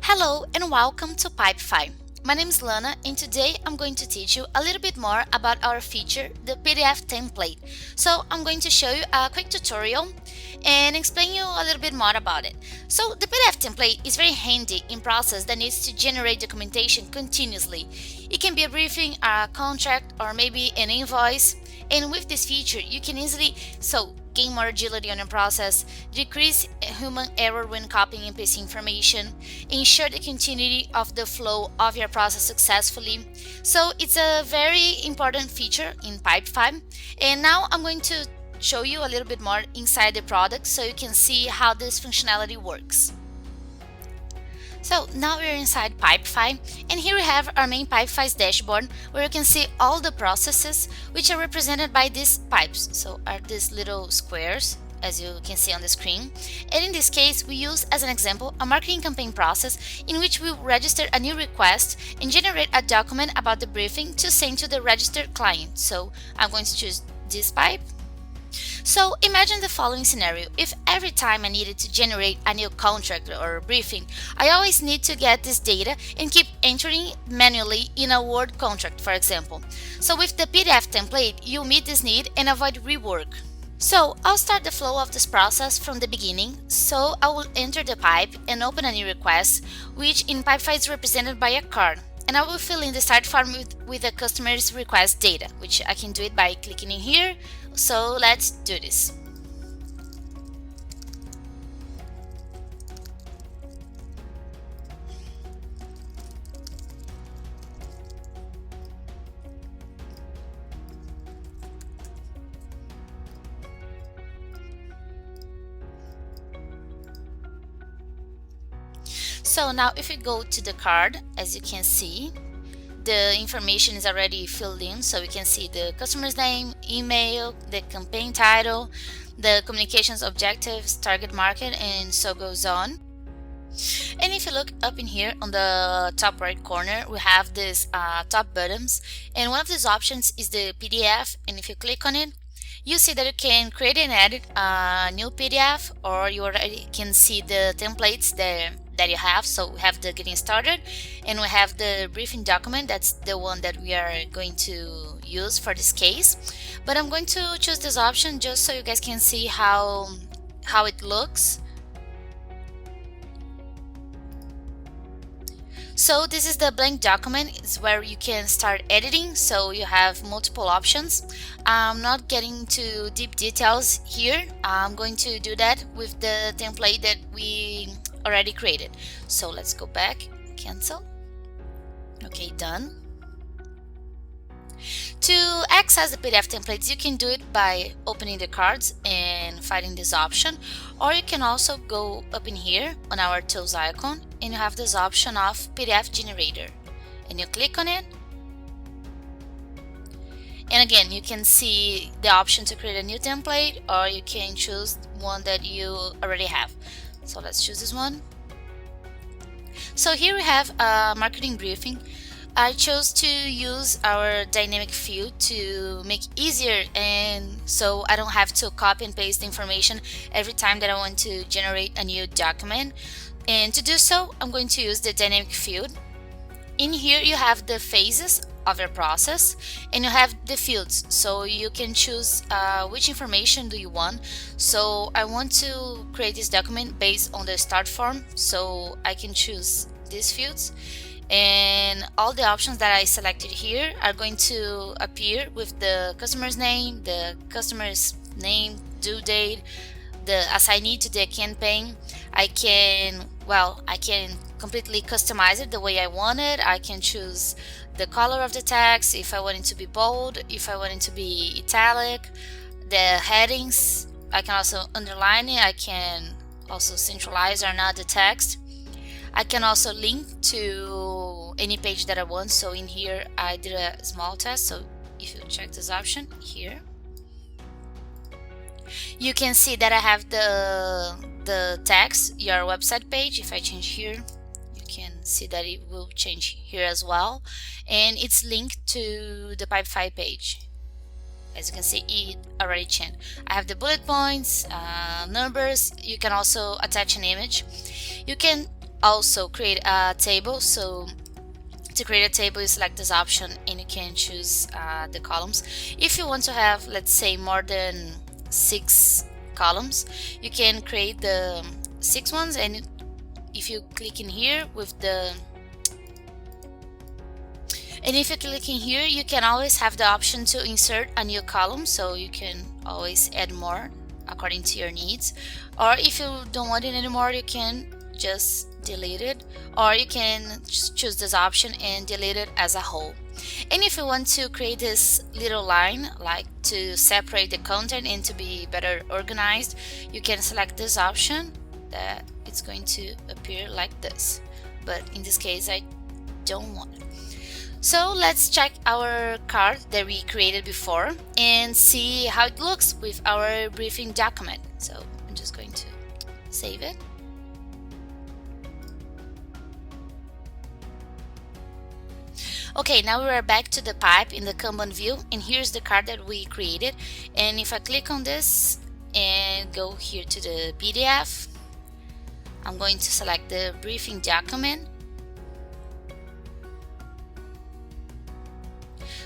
Hello and welcome to Pipefy. My name is Lana and today I'm going to teach you a little bit more about our feature, the PDF template. So I'm going to show you a quick tutorial and explain you a little bit more about it. So the PDF template is very handy in process that needs to generate documentation continuously. It can be a briefing, a contract, or maybe an invoice. And with this feature, you can easily gain more agility on your process, decrease human error when copying and pasting information, ensure the continuity of the flow of your process successfully. So it's a very important feature in Pipefy. And now I'm going to show you a little bit more inside the product so you can see how this functionality works. So now we're inside Pipefy, and here we have our main Pipefy's dashboard where you can see all the processes which are represented by these pipes. So are these little squares as you can see on the screen. And in this case we use as an example a marketing campaign process in which we register a new request and generate a document about the briefing to send to the registered client. So I'm going to choose this pipe. So imagine the following scenario. If every time I needed to generate a new contract or a briefing, I always need to get this data and keep entering manually in a Word contract, for example. So with the PDF template, you'll meet this need and avoid rework. So I'll start the flow of this process from the beginning. So I will enter the pipe and open a new request, which in Pipefy is represented by a card. And I will fill in the start form with the customer's request data, which I can do it by clicking in here. So let's do this. So now if you go to the card, as you can see, the information is already filled in, so we can see the customer's name, email, the campaign title, the communications objectives, target market, and so goes on. And if you look up in here on the top right corner, we have these top buttons, and one of these options is the PDF, and if you click on it, you see that you can create and edit a new PDF, or you already can see the templates there that you have. So we have the getting started and we have the briefing document. That's the one that we are going to use for this case, but I'm going to choose this option just so you guys can see how it looks. So this is the blank document. It's where you can start editing, so you have multiple options. I'm not getting to deep details here. I'm going to do that with the template that we already created. So let's go back, cancel. Okay, done. To access the PDF templates, you can do it by opening the cards and finding this option, or you can also go up in here on our tools icon and you have this option of PDF generator, and you click on it, and again you can see the option to create a new template, or you can choose one that you already have. So let's choose this one. So here we have a marketing briefing. I chose to use our dynamic field to make easier, and so I don't have to copy and paste the information every time that I want to generate a new document. And to do so, I'm going to use the dynamic field. In here you have the phases of your process and you have the fields, so you can choose which information do you want. So I want to create this document based on the start form, so I can choose these fields, and all the options that I selected here are going to appear with the customer's name, due date, the assignee to the campaign. I can completely customize it the way I want it. I can choose the color of the text, if I want it to be bold, if I want it to be italic, the headings. I can also underline it. I can also centralize or not the text. I can also link to any page that I want. So in here I did a small test, so if you check this option here, you can see that I have the text, your website page. If I change here, you can see that it will change here as well, and it's linked to the Pipefy page. As you can see, it already changed. I have the bullet points, numbers. You can also attach an image. You can also create a table. So to create a table, you select this option and you can choose the columns. If you want to have, let's say, more than 6 columns, you can create the 6 ones, and if you click in here with the if you click in here, you can always have the option to insert a new column, so you can always add more according to your needs. Or if you don't want it anymore, you can just delete it, or you can just choose this option and delete it as a whole. And if you want to create this little line, like to separate the content and to be better organized, you can select this option that it's going to appear like this. But in this case, I don't want it. So let's check our card that we created before and see how it looks with our briefing document. So I'm just going to save it. Okay, now we are back to the pipe in the Kanban view, and here's the card that we created. And if I click on this and go here to the PDF, I'm going to select the briefing document.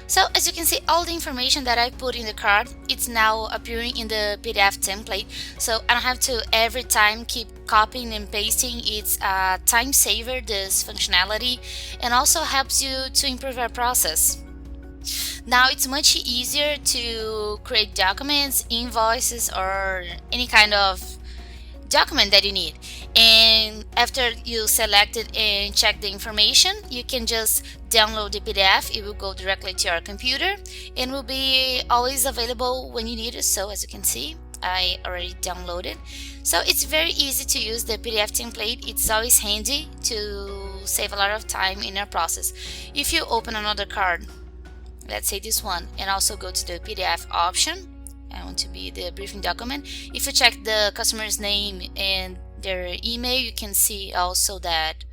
So as you can see, all the information that I put in the card, it's now appearing in the PDF template. So I don't have to every time keep copying and pasting. It's a time saver, this functionality, and also helps you to improve your process. Now it's much easier to create documents, invoices, or any kind of document that you need. And after you select it and check the information, you can just download the PDF. It will go directly to your computer and will be always available when you need it. So as you can see, I already downloaded. So it's very easy to use the PDF template. It's always handy to save a lot of time in your process. If you open another card, let's say this one, and also go to the PDF option, I want to be the briefing document. If you check the customer's name and their email, you can see also that.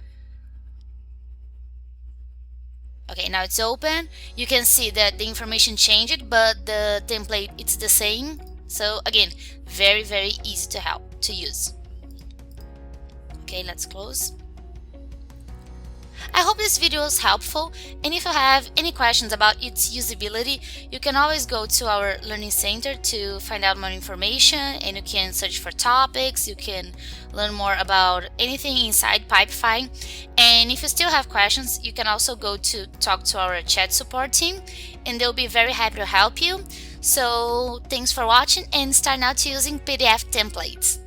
Okay, now it's open. You can see that the information changed, but the template, it's the same. So again, very, very easy to use. Okay, let's close. I hope this video was helpful, and if you have any questions about its usability, you can always go to our Learning Center to find out more information, and you can search for topics, you can learn more about anything inside Pipefy. And if you still have questions, you can also go to talk to our chat support team, and they'll be very happy to help you. So thanks for watching, and start now to using PDF templates.